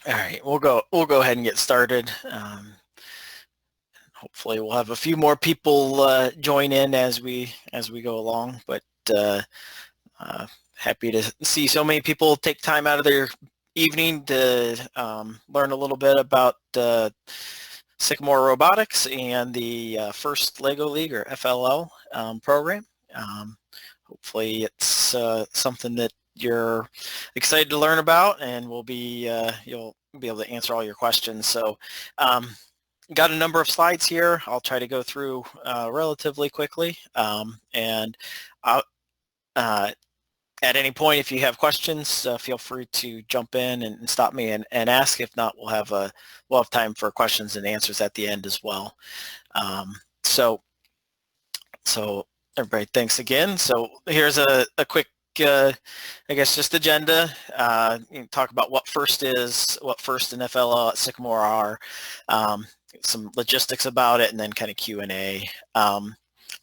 All right, we'll go ahead and get started. Hopefully we'll have a few more people join in as we go along, but happy to see so many people take time out of their evening to learn a little bit about Sycamore Robotics and the first LEGO League or FLL program. Hopefully it's something that you're excited to learn about, and will be you'll be able to answer all your questions. So got a number of slides here. I'll try to go through relatively quickly, and at any point, if you have questions, feel free to jump in and stop me and ask. If not, we'll have time for questions and answers at the end as well. So everybody, thanks again. So here's a quick, I guess, just agenda. Talk about what FIRST is, what FIRST and FLL at Sycamore are, some logistics about it, and then kind of Q&A.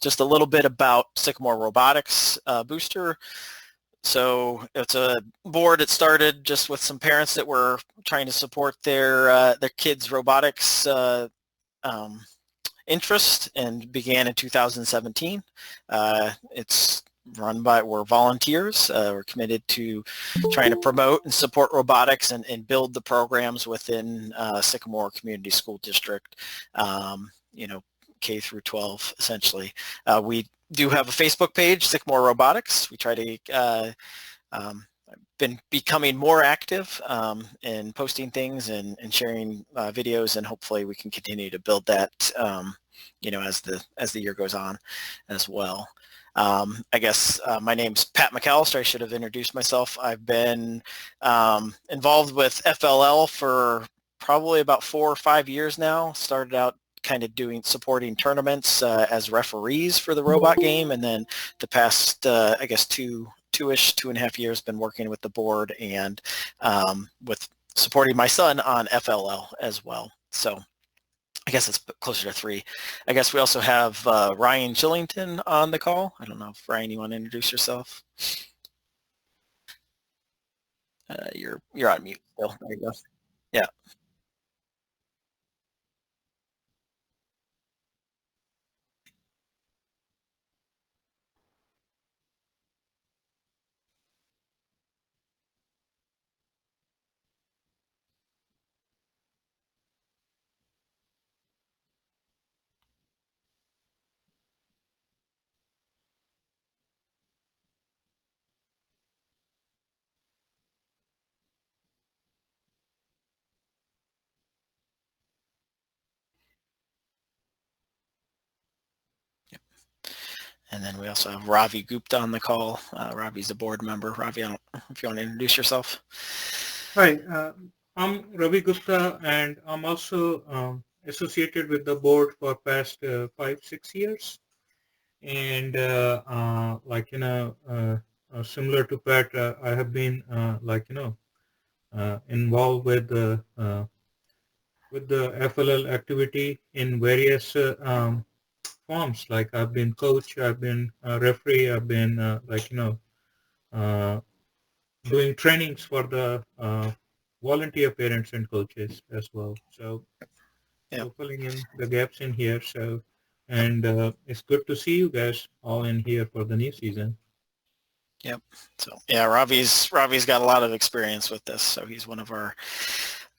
Just a little bit about Sycamore Robotics Booster. So it's a board that started just with some parents that were trying to support their kids' robotics interest, and began in 2017. It's run by, we're volunteers. We're committed to trying to promote and support robotics and build the programs within Sycamore Community School District, K through 12, essentially. We do have a Facebook page, Sycamore Robotics. We try to been becoming more active in posting things and sharing videos, and hopefully we can continue to build that as the year goes on as well. I guess my name's Pat Mcallister. I should have introduced myself. I've been involved with FLL for probably about 4 or 5 years now. Started out kind of supporting tournaments as referees for the robot game, and then the past I guess 2.5 years been working with the board and with supporting my son on FLL as well. So I guess it's closer to 3. I guess we also have Ryan Chillington on the call. I don't know if, Ryan, you want to introduce yourself? You're on mute still. There you go. Yeah. And then we also have Ravi Gupta on the call. Ravi's a board member. Ravi, I don't know if you want to introduce yourself. Hi, I'm Ravi Gupta, and I'm also associated with the board for past 5-6 years. And similar to Pat, I have been involved with the FLL activity in various forms. Like I've been coach, I've been referee, I've been doing trainings for the volunteer parents and coaches as well. So, filling in the gaps in here. So, and it's good to see you guys all in here for the new season. Yep. So yeah, Ravi's got a lot of experience with this. So he's one of our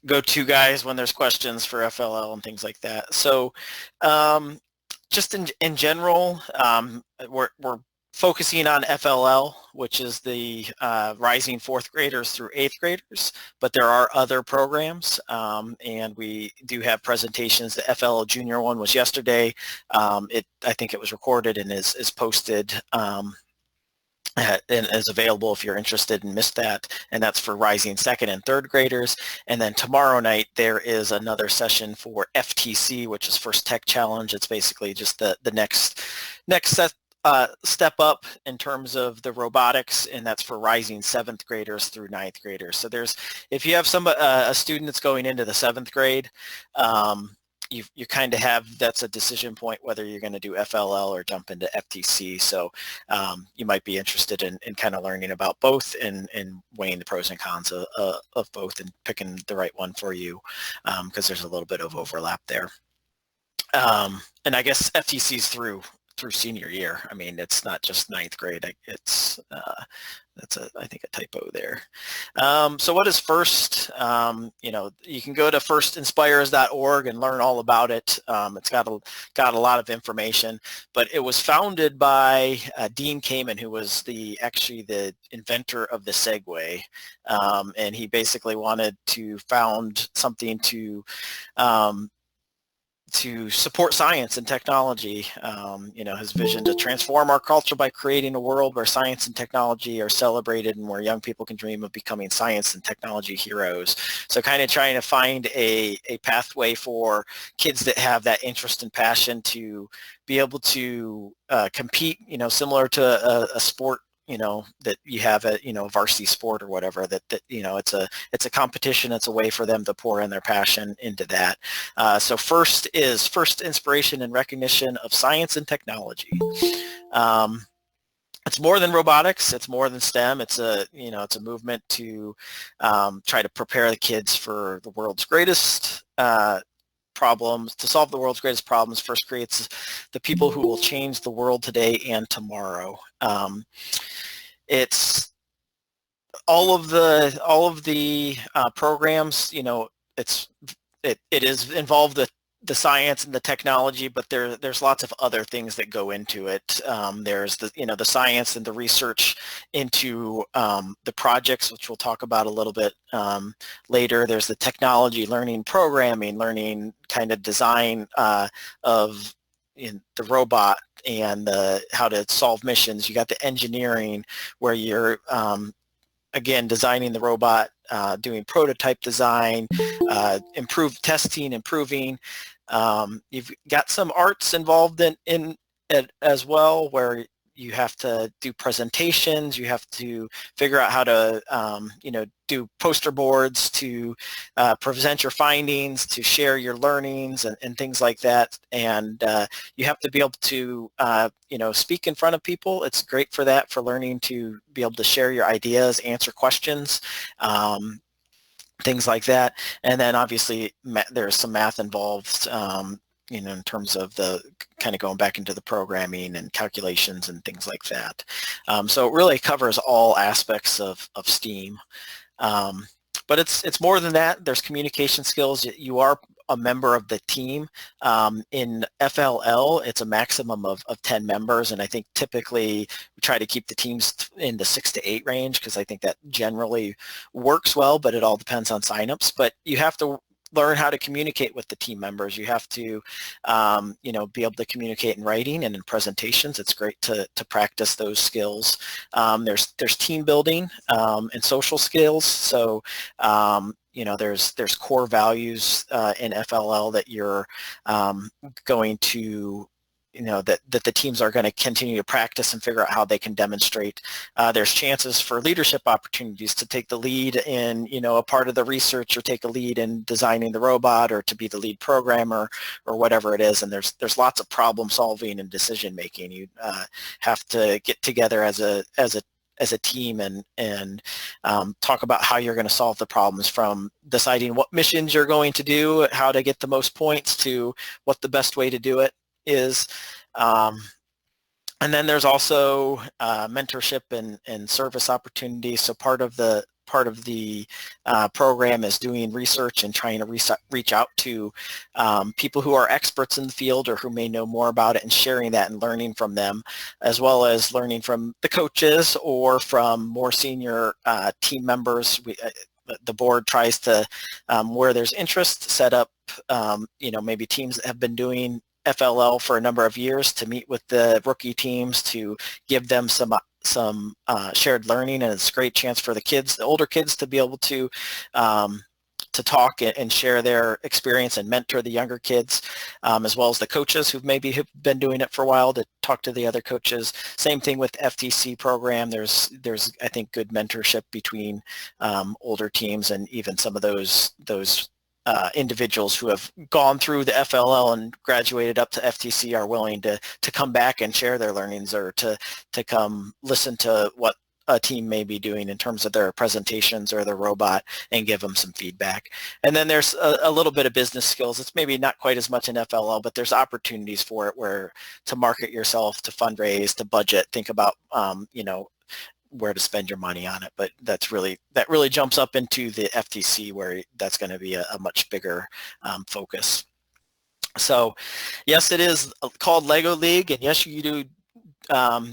go-to guys when there's questions for FLL and things like that. So just in general, we're focusing on FLL, which is the rising 4th graders through 8th graders, but there are other programs, and we do have presentations. The FLL junior one was yesterday. I think it was recorded and is posted and is available if you're interested and missed that, and that's for rising 2nd and 3rd graders. And then tomorrow night there is another session for FTC, which is First Tech Challenge. It's basically just the next step up in terms of the robotics, and that's for rising 7th graders through 9th graders. So if you have a student that's going into the 7th grade, you kind of have, that's a decision point whether you're going to do FLL or jump into FTC. So you might be interested in kind of learning about both and weighing the pros and cons of both and picking the right one for you, because there's a little bit of overlap there. And I guess FTC's through senior year. I mean, it's not just ninth grade. It's that's I think a typo there. So what is FIRST? You can go to firstinspires.org and learn all about it. It's got a lot of information, but it was founded by Dean Kamen, who was actually the inventor of the Segway, and he basically wanted to found something to support science and technology. His vision to transform our culture by creating a world where science and technology are celebrated and where young people can dream of becoming science and technology heroes. So kind of trying to find a pathway for kids that have that interest and passion to be able to compete, similar to a sport, that you have a, varsity sport or whatever, that it's a competition. It's a way for them to pour in their passion into that. So FIRST is First Inspiration and Recognition of Science and Technology. It's more than robotics. It's more than STEM. It's a movement to try to prepare the kids for the world's greatest problems. To solve the world's greatest problems, FIRST creates the people who will change the world today and tomorrow. It's all of the programs. It is involved with the science and the technology, but there's lots of other things that go into it. There's the science and the research into the projects, which we'll talk about a little bit later. There's the technology, learning programming, learning kind of design of the robot and how to solve missions. You got the engineering, where you're again designing the robot, doing prototype design, improved testing, improving. You've got some arts involved in it as well, where you have to do presentations. You have to figure out how to do poster boards to present your findings, to share your learnings and things like that. And you have to be able to speak in front of people. It's great for that, for learning to be able to share your ideas, answer questions, things like that. And then obviously there's some math involved, in terms of the kind of going back into the programming and calculations and things like that. So it really covers all aspects of STEAM. But it's more than that. There's communication skills. You are a member of the team. In FLL, it's a maximum of 10 members, and I think typically we try to keep the teams in the 6 to 8 range, because I think that generally works well, but it all depends on signups. But you have to learn how to communicate with the team members. You have to, be able to communicate in writing and in presentations. It's great to practice those skills. There's team building and social skills. So, there's core values in FLL that you're going to that the teams are going to continue to practice and figure out how they can demonstrate. There's chances for leadership opportunities to take the lead in, a part of the research, or take a lead in designing the robot, or to be the lead programmer, or whatever it is. And there's lots of problem solving and decision making. You have to get together as a team and talk about how you're going to solve the problems, from deciding what missions you're going to do, how to get the most points, to what the best way to do it is. And then there's also mentorship and service opportunities. So part of the program is doing research and trying to reach out to people who are experts in the field, or who may know more about it, and sharing that and learning from them, as well as learning from the coaches or from more senior team members. The board tries to, where there's interest, set up maybe teams that have been doing FLL for a number of years, to meet with the rookie teams, to give them some shared learning. And it's a great chance for the older kids, to be able to talk and share their experience and mentor the younger kids, as well as the coaches who've been doing it for a while, to talk to the other coaches. Same thing with FTC program. There's I think good mentorship between older teams, and even some of those individuals who have gone through the FLL and graduated up to FTC are willing to come back and share their learnings, or to come listen to what a team may be doing in terms of their presentations or their robot and give them some feedback. And then there's a little bit of business skills. It's maybe not quite as much in FLL, but there's opportunities for it, where to market yourself, to fundraise, to budget, think about, you know, where to spend your money on it. But that really jumps up into the FTC, where that's going to be a much bigger focus. So yes, it is called Lego League, and yes, you do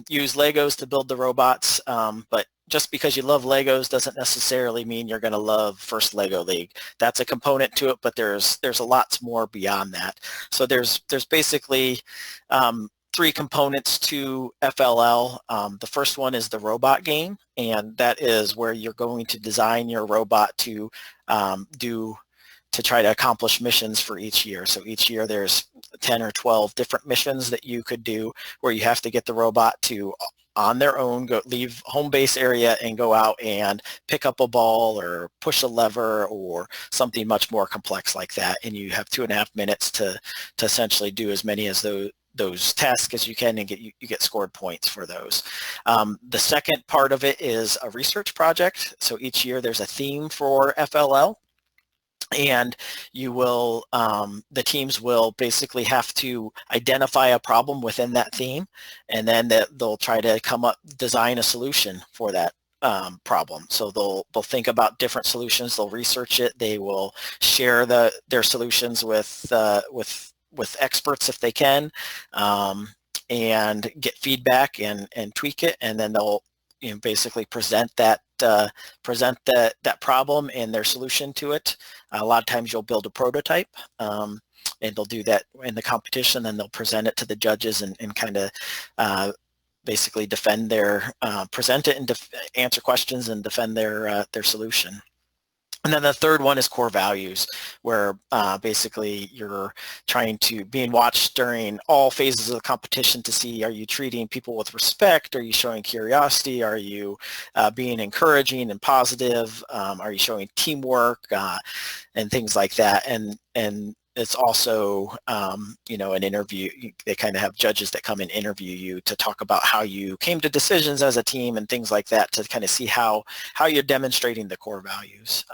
use Legos to build the robots, but just because you love Legos doesn't necessarily mean you're going to love First Lego League. That's a component to it, but there's a lot more beyond that. So there's basically 3 components to FLL. The first one is the robot game, and that is where you're going to design your robot to try to accomplish missions for each year. So each year there's 10 or 12 different missions that you could do, where you have to get the robot to, on their own, leave home base area and go out and pick up a ball or push a lever or something much more complex like that. And you have 2.5 minutes to essentially do as many as those tasks as you can, and you get scored points for those. The second part of it is a research project. So each year there's a theme for FLL. And you will, the teams will basically have to identify a problem within that theme, and then they'll try to design a solution for that problem. So they'll think about different solutions. They'll research it. They will share their solutions with experts if they can, and get feedback and tweak it, and then they'll basically present that problem and their solution to it. A lot of times you'll build a prototype, and they'll do that in the competition, and they'll present it to the judges and kind of basically present it and answer questions and defend their solution. And then the third one is core values, where basically you're being watched during all phases of the competition to see, are you treating people with respect? Are you showing curiosity? Are you being encouraging and positive? Are you showing teamwork and things like that? And it's also, an interview. They kind of have judges that come and interview you to talk about how you came to decisions as a team and things like that, to kind of see how you're demonstrating the core values.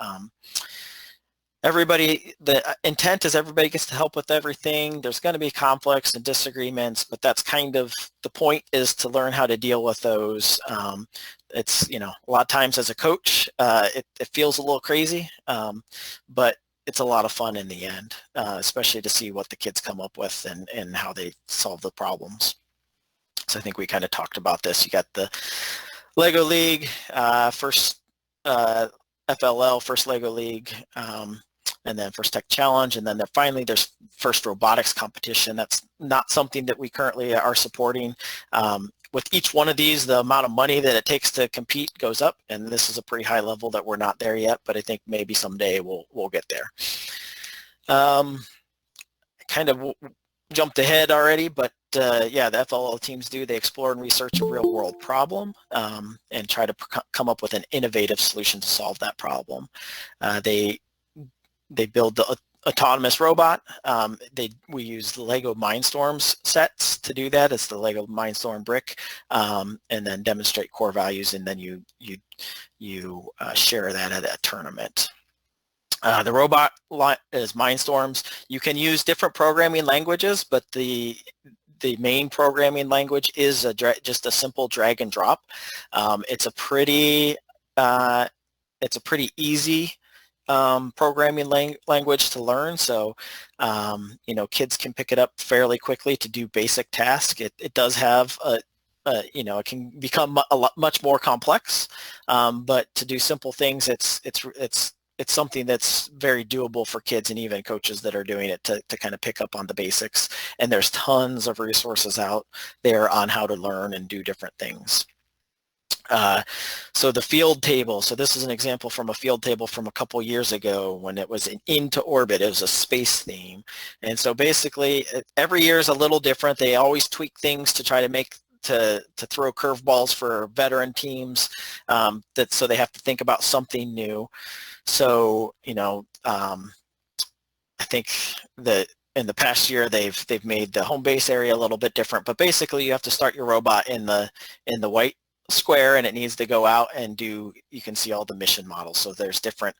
The intent is everybody gets to help with everything. There's going to be conflicts and disagreements, but that's kind of the point, is to learn how to deal with those. It's, a lot of times as a coach, it feels a little crazy, but it's a lot of fun in the end, especially to see what the kids come up with and how they solve the problems. So I think we kind of talked about this. You got the Lego League, first FLL, First Lego League, and then First Tech Challenge, and then finally there's First Robotics Competition. That's not something that we currently are supporting. With each one of these, the amount of money that it takes to compete goes up, and this is a pretty high level that we're not there yet, but I think maybe someday we'll get there. Kind of jumped ahead already, but yeah, the FLL teams they explore and research a real-world problem and try to come up with an innovative solution to solve that problem. They build the autonomous robot. We use the Lego Mindstorms sets to do that. It's the Lego Mindstorm brick, and then demonstrate core values, and then you share that at a tournament. The robot is Mindstorms. You can use different programming languages, but the main programming language is just a simple drag and drop. It's a pretty easy programming language to learn, so kids can pick it up fairly quickly to do basic tasks. It does have it can become much more complex, but to do simple things, it's something that's very doable for kids and even coaches that are doing it to kind of pick up on the basics. And there's tons of resources out there on how to learn and do different things. So the field table, so this is an example from a field table from a couple years ago when it was Into Orbit. It was a space theme. And so basically every year is a little different. They always tweak things to try to to throw curveballs for veteran teams, so they have to think about something new. So, think that in the past year they've made the home base area a little bit different, but basically you have to start your robot in the white square, and it needs to go out and do, you can see all the mission models. So there's different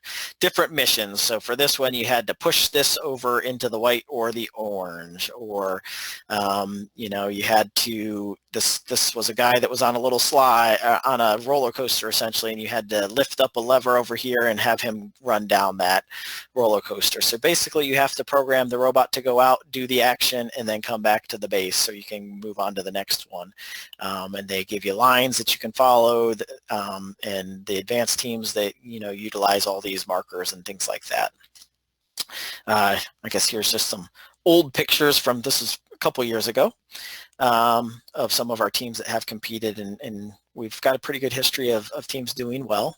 missions. So for this one, you had to push this over into the white or the orange, or you had to, this was a guy that was on a little slide, on a roller coaster essentially, and you had to lift up a lever over here and have him run down that roller coaster. So basically you have to program the robot to go out, do the action, and then come back to the base so you can move on to the next one. And they give you lines that you can follow, and the advanced teams that utilize all these markers and things like that. I guess here's just some old pictures from, this is a couple years ago, of some of our teams that have competed, and we've got a pretty good history of teams doing well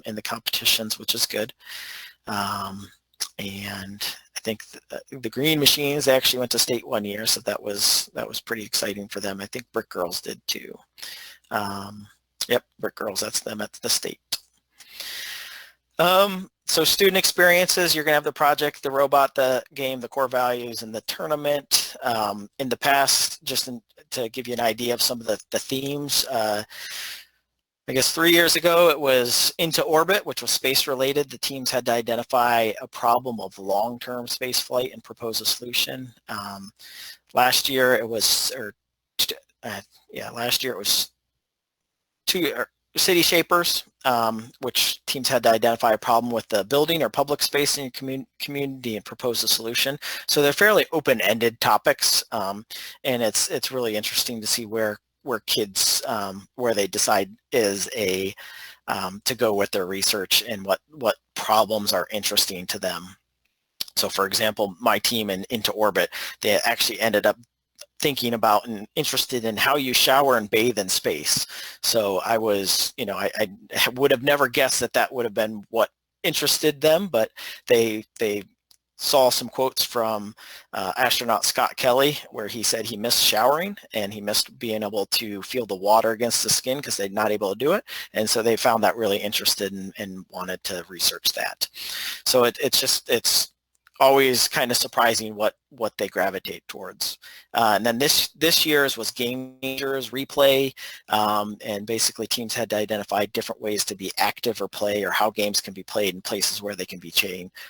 in the competitions, which is good. And I think the Green Machines, they actually went to state one year, so that was pretty exciting for them. I think Brick Girls did too. Yep, Brick Girls, that's them at the state. So student experiences, you're going to have the project, the robot, the game, the core values, and the tournament. In the past, to give you an idea of some of the themes, I guess 3 years ago it was Into Orbit, which was space related. The teams had to identify a problem of long-term space flight and propose a solution. Last year it was, last year it was City Shapers, which teams had to identify a problem with the building or public space in your community and propose a solution. So they're fairly open-ended topics, and it's really interesting to see where kids, where they decide is to go with their research and what problems are interesting to them. So for example, my team in Into Orbit, they actually ended up thinking about and interested in how you shower and bathe in space. So I was, I would have never guessed that would have been what interested them, but they saw some quotes from astronaut Scott Kelly, where he said he missed showering and he missed being able to feel the water against the skin because they're not able to do it. And so they found that really interested and wanted to research that. So it's always kind of surprising what they gravitate towards. And then this year's was game changers, replay, and basically teams had to identify different ways to be active or play, or how games can be played in places where they can be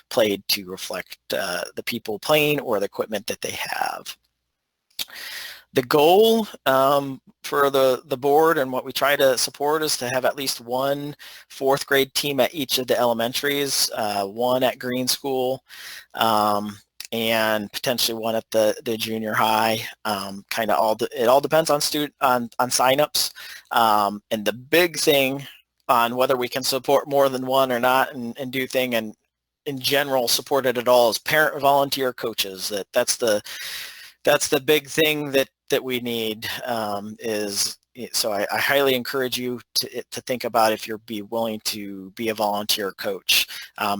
played to reflect the people playing or the equipment that they have. The goal for the board and what we try to support is to have at least one fourth grade team at each of the elementaries, one at Green School, and potentially one at the junior high. It all depends on signups, and the big thing on whether we can support more than one or not, and do thing, and in general support it at all, is parent volunteer coaches. That's the big thing that we need. So I highly encourage you to think about if you'd be willing to be a volunteer coach.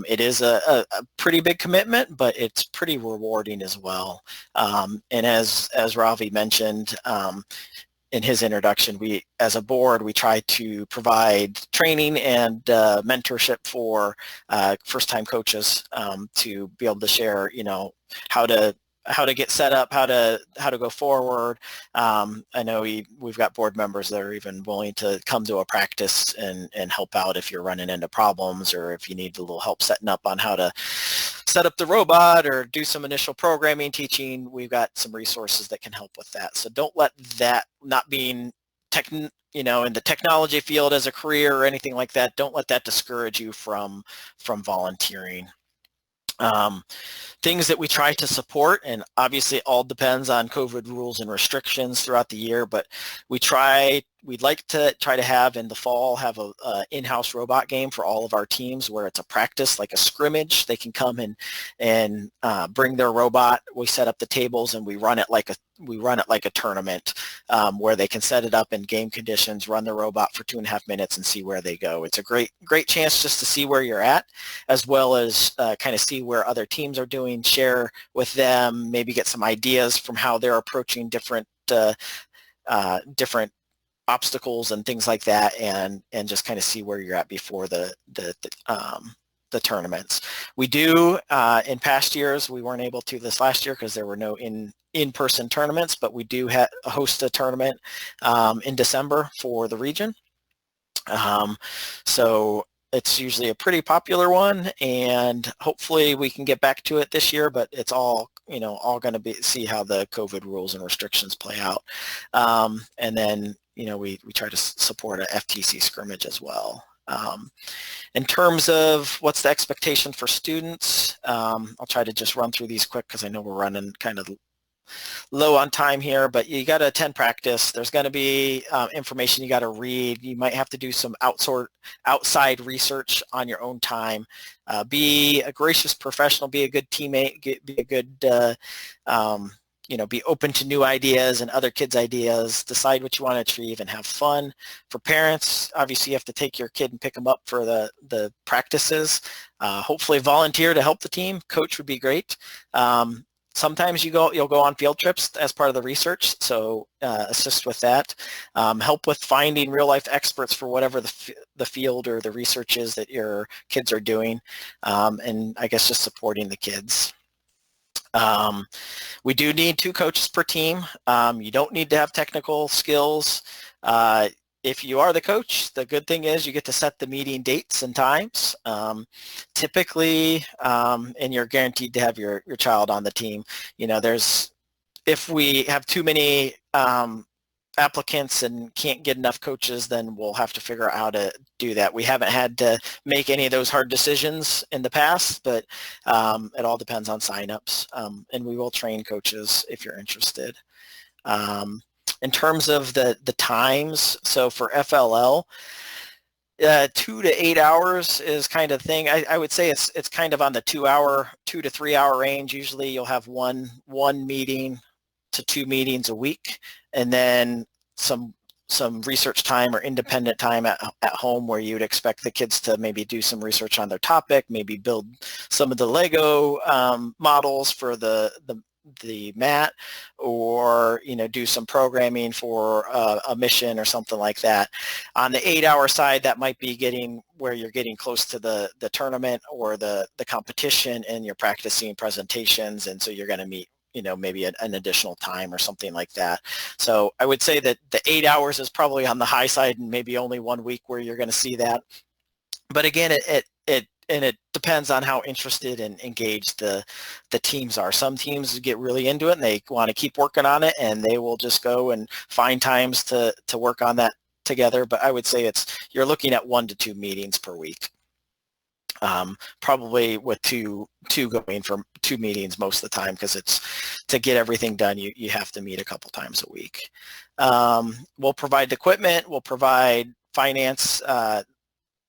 It is a pretty big commitment, but it's pretty rewarding as well. And as Ravi mentioned in his introduction, we, as a board, we try to provide training and mentorship for first-time coaches to be able to share, how to get set up, how to go forward. I know we've got board members that are even willing to come to a practice and help out if you're running into problems, or if you need a little help setting up on how to set up the robot or do some initial programming teaching. We've got some resources that can help with that. So don't let that, not being in the technology field as a career or anything like that, don't let that discourage you from volunteering. Things that we try to support, and obviously it all depends on COVID rules and restrictions throughout the year, but we'd like to try to have in the fall, have a in-house robot game for all of our teams, where it's a practice, like a scrimmage. They can come and bring their robot. We set up the tables and we run it like a tournament, where they can set it up in game conditions, run the robot for 2.5 minutes and see where they go. It's a great chance just to see where you're at, as well as kind of see where other teams are doing, share with them, maybe get some ideas from how they're approaching different obstacles and things like that, and just kind of see where you're at before the tournaments. We do, in past years, we weren't able to this last year because there were no in-person tournaments, but we do host a tournament in December for the region. So it's usually a pretty popular one, and hopefully we can get back to it this year, but it's all, all going to see how the COVID rules and restrictions play out. And then, we try to support a FTC scrimmage as well. In terms of what's the expectation for students, I'll try to just run through these quick because I know we're running kind of low on time here, but you got to attend practice. There's going to be information you got to read. You might have to do some outside research on your own time. Be a gracious professional, be a good teammate, be a good, be open to new ideas and other kids' ideas, decide what you want to achieve and have fun. For parents, obviously you have to take your kid and pick them up for the practices. Hopefully volunteer to help the team. Coach would be great. Sometimes you'll go on field trips as part of the research, so assist with that. Help with finding real-life experts for whatever the field or the research is that your kids are doing, and I guess just supporting the kids. We do need 2 coaches per team. You don't need to have technical skills. If you are the coach, the good thing is you get to set the meeting dates and times. Typically, and you're guaranteed to have your child on the team. If we have too many applicants and can't get enough coaches, then we'll have to figure out how to do that. We haven't had to make any of those hard decisions in the past, but it all depends on signups, and we will train coaches if you're interested. In terms of the times, so for FLL, 2 to 8 hours is kind of thing. I would say it's kind of on the 2 to 3 hour range. Usually you'll have one meeting to 2 meetings a week, and then some research time or independent time at home where you would expect the kids to maybe do some research on their topic, maybe build some of the Lego models for the mat, or do some programming for a mission or something like that. On the 8 hour side, that might be where you're getting close to the tournament or the competition, and you're practicing presentations, and so you're going to meet maybe an additional time or something like that. So I would say that the 8 hours is probably on the high side, and maybe only 1 week where you're going to see that. But again, it depends on how interested and engaged the teams are. Some teams get really into it and they want to keep working on it, and they will just go and find times to work on that together. But I would say you're looking at 1 to 2 meetings per week. Probably with two going for 2 meetings most of the time, because it's to get everything done, you have to meet a couple times a week. We'll provide the equipment, we'll provide finance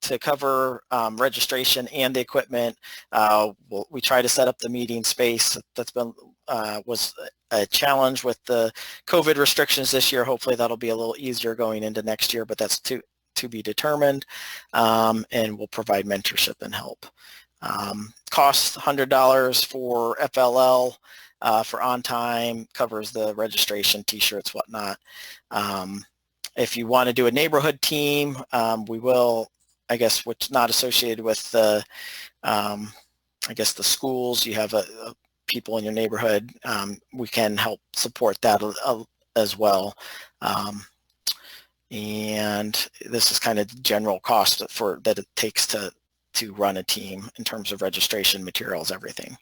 to cover registration and the equipment. We try to set up the meeting space. That's been was a challenge with the COVID restrictions this year. Hopefully that'll be a little easier going into next year, but that's to be determined, and we'll provide mentorship and help. Cost $100 for FLL, for on time, covers the registration, t-shirts, whatnot. If you want to do a neighborhood team, we will, I guess, what's not associated with the, I guess, the schools, you have people in your neighborhood, we can help support that as well. And this is kind of general cost that it takes to run a team in terms of registration, materials, everything.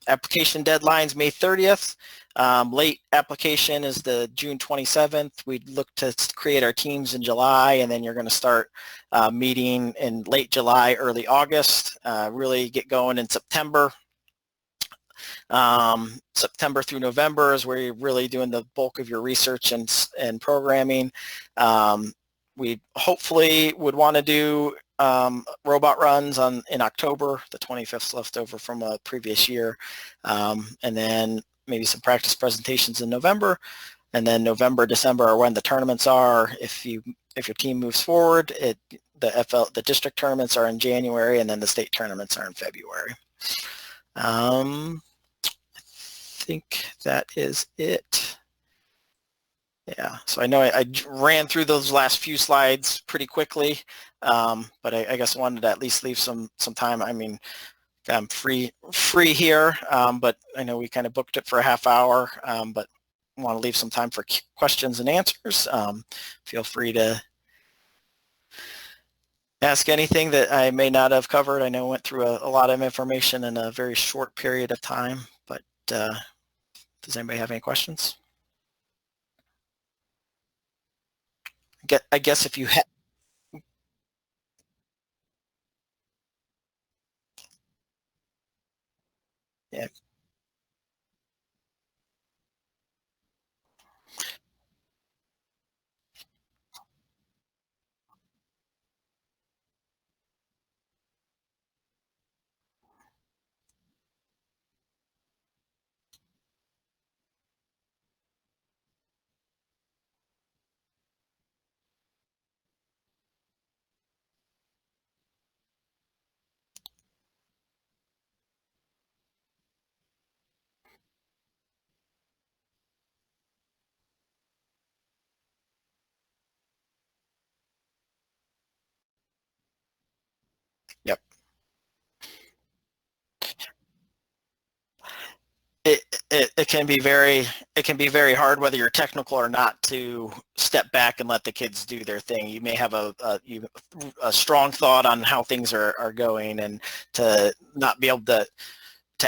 Application deadlines May 30th. Late application is the June 27th. We'd look to create our teams in July, and then you're going to start meeting in late July, early August, really get going in September. September through November is where you're really doing the bulk of your research and programming. We hopefully would want to do robot runs in October. The 25th left over from a previous year, and then maybe some practice presentations in November, and then November, December are when the tournaments are. If your team moves forward, the district tournaments are in January, and then the state tournaments are in February. I think that is it. Yeah, so I know I ran through those last few slides pretty quickly, but I guess I wanted to at least leave some time. I mean, I'm free here, but I know we kind of booked it for a half hour, but want to leave some time for questions and answers. Feel free to ask anything that I may not have covered. I know I went through a lot of information in a very short period of time, but does anybody have any questions? I guess if you had, yeah, yep. It can be very hard, whether you're technical or not, to step back and let the kids do their thing. You may have a strong thought on how things are going, and to not be able to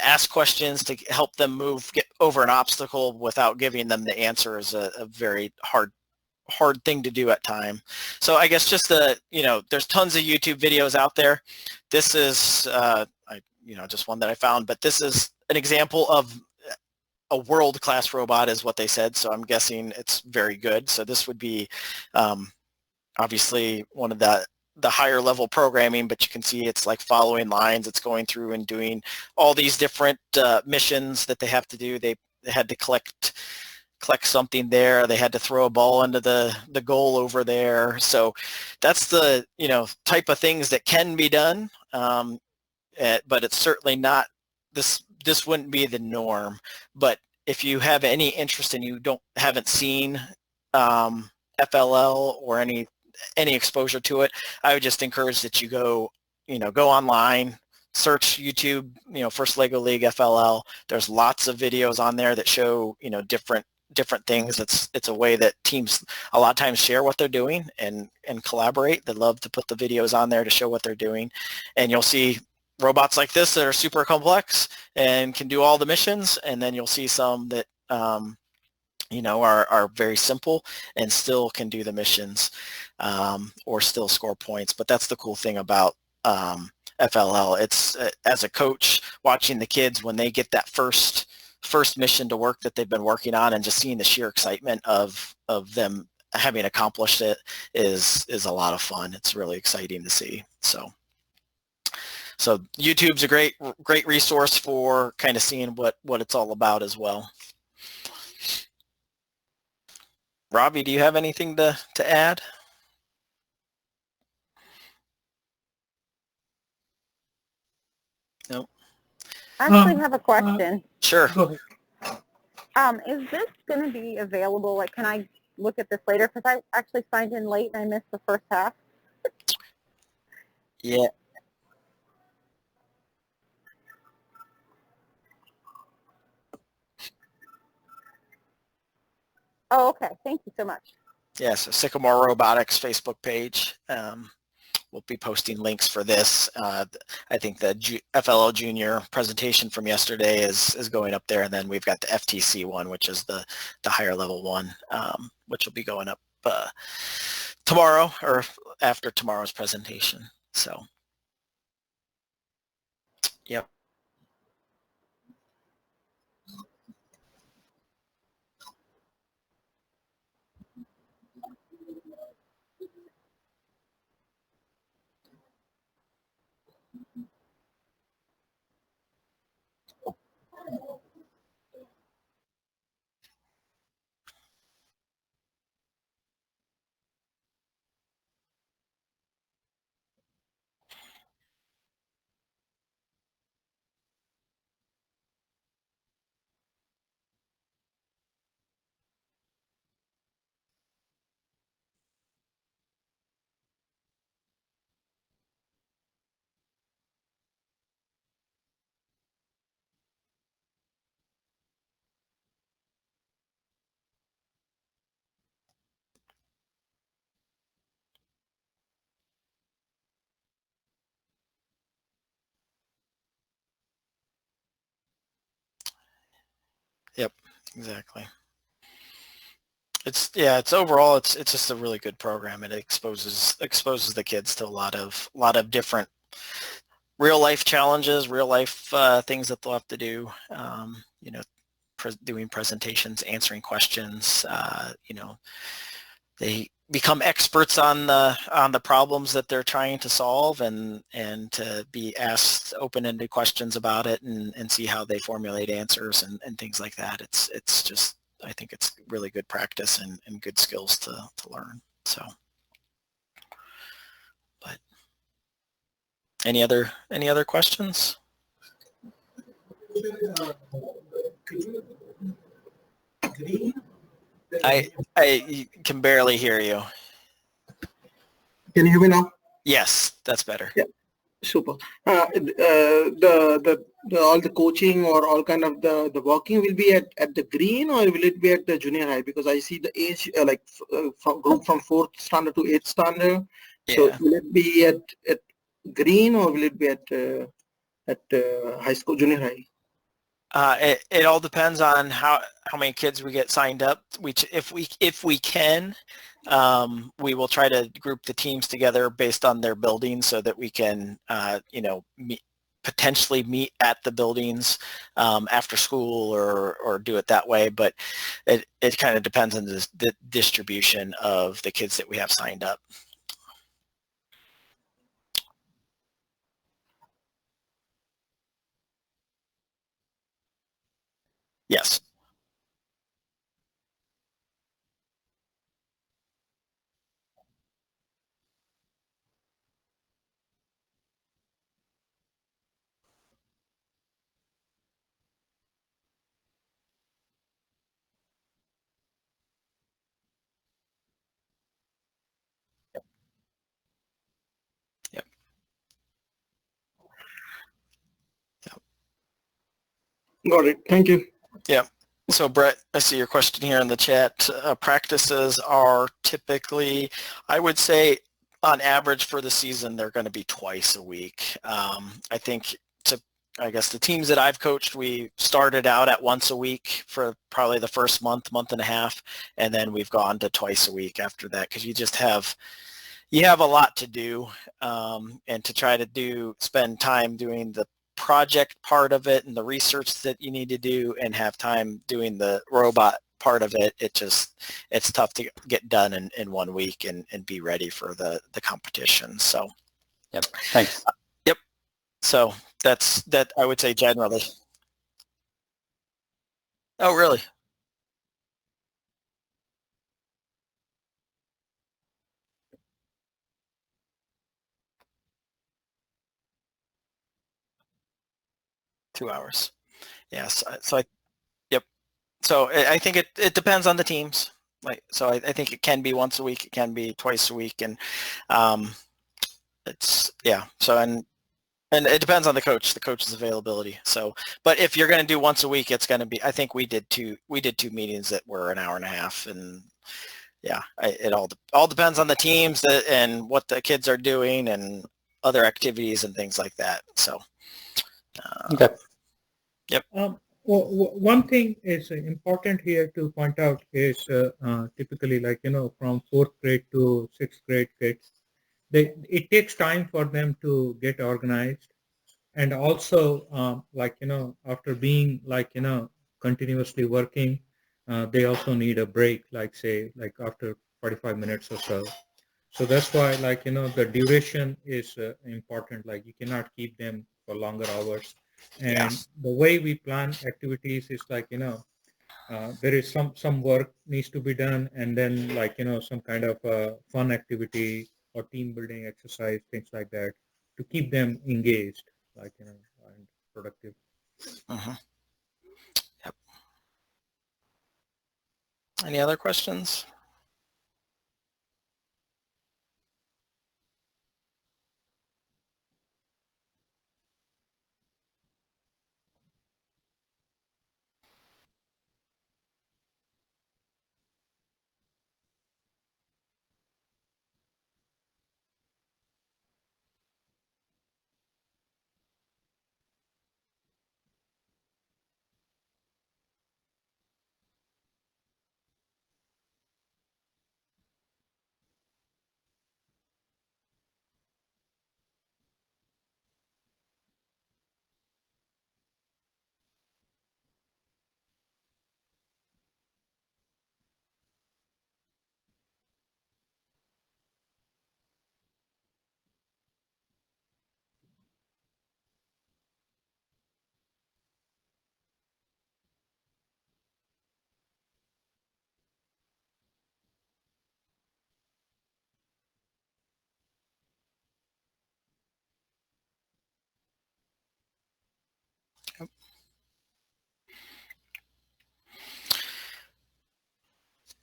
ask questions to help them get over an obstacle without giving them the answer is a very hard thing to do at time. So I guess just there's tons of YouTube videos out there. This is just one that I found, but this is an example of a world-class robot is what they said, so I'm guessing it's very good. So this would be obviously one of the higher level programming, but you can see it's like following lines. It's going through and doing all these different missions that they have to do. They had to collect something there. They had to throw a ball into the goal over there. So that's the type of things that can be done, but it's certainly not this wouldn't be the norm. But if you have any interest and you haven't seen FLL or any exposure to it, I would just encourage that you go online, search YouTube, First Lego League FLL. There's lots of videos on there that show different things. It's a way that teams a lot of times share what they're doing and collaborate. They love to put the videos on there to show what they're doing, and you'll see robots like this that are super complex and can do all the missions, and then you'll see some that are very simple and still can do the missions, or still score points. But that's the cool thing about FLL. It's as a coach, watching the kids when they get that first mission to work that they've been working on, and just seeing the sheer excitement of them having accomplished it is a lot of fun. It's really exciting to see. So YouTube's a great resource for kind of seeing what it's all about as well. Ravi, do you have anything to add? No. I actually have a question. Sure. Go ahead. Is this going to be available? Like, can I look at this later? Because I actually signed in late and I missed the first half. Yeah. Oh, okay. Thank you so much. Yeah, so Sycamore Robotics Facebook page. We'll be posting links for this. I think the FLL Junior presentation from yesterday is going up there, and then we've got the FTC one, which is the higher level one, which will be going up tomorrow or after tomorrow's presentation. So, yep. Exactly. It's overall it's just a really good program. It exposes the kids to a lot of different real life challenges, real life things that they'll have to do. You know, doing presentations, answering questions. You know, they become experts on the problems that they're trying to solve, and to be asked open-ended questions about it, and see how they formulate answers and things like that. It's just, I think it's really good practice and good skills to learn. So, but any other questions? I can barely hear you. Can you hear me now? Yes, that's better. Yeah, super. All the coaching or all kind of the walking will be at the green, or will it be at the junior high? Because I see the age from group from 4th standard to 8th standard. So Yeah. will it be at green, or will it be at high school, junior high? It all depends on how many kids we get signed up. If we can, we will try to group the teams together based on their buildings so that we can, you know, potentially meet at the buildings after school or do it that way. But it kind of depends on the distribution of the kids that we have signed up. Yes. Yep. Yep. Got it. Thank you. Yep. So Brett, I see your question here in the chat. Practices are typically, I would say, on average for the season, they're going to be twice a week. I think I guess the teams that I've coached, we started out at once a week for probably the first month and a half, and then we've gone to twice a week after that, because you have a lot to do, and to try to spend time doing the project part of it and the research that you need to do, and have time doing the robot part of it. It's tough to get done in 1 week and be ready for the competition. So, yep. Thanks. Yep. So that I would say generally. Oh, really? Two hours. Yes. Yep. So I think it depends on the teams. So I think it can be once a week, it can be twice a week, and so and it depends on the coach's availability. So, but if you're going to do once a week, it's going to be, I think we did two meetings that were an hour and a half, and yeah, it all depends on the teams and what the kids are doing and other activities and things like that. So, okay. Yep. One thing is important here to point out is typically, like, from 4th grade to 6th grade kids, it takes time for them to get organized. And also, after being, continuously working, they also need a break, like after 45 minutes or so. So that's why, the duration is important. Like, you cannot keep them for longer hours. And the way we plan activities is there is some work needs to be done, and then some kind of fun activity or team building exercise, things like that, to keep them engaged, and productive. Uh-huh. Yep. Any other questions?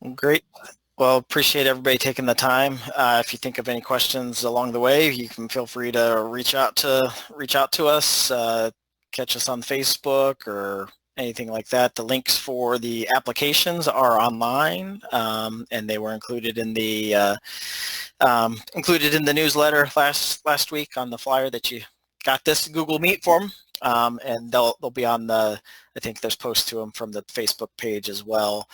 Well, great. Well, appreciate everybody taking the time. If you think of any questions along the way, you can feel free to reach out to us, catch us on Facebook or anything like that. The links for the applications are online, and they were included in the newsletter last week on the flyer that you got this Google Meet form, and they'll be on the. I think there's posts to them from the Facebook page as well.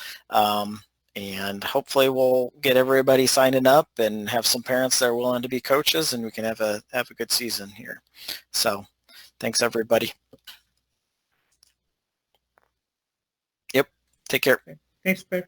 And hopefully we'll get everybody signing up and have some parents that are willing to be coaches, and we can have a good season here. So thanks everybody. Yep. Take care. Thanks, Pat.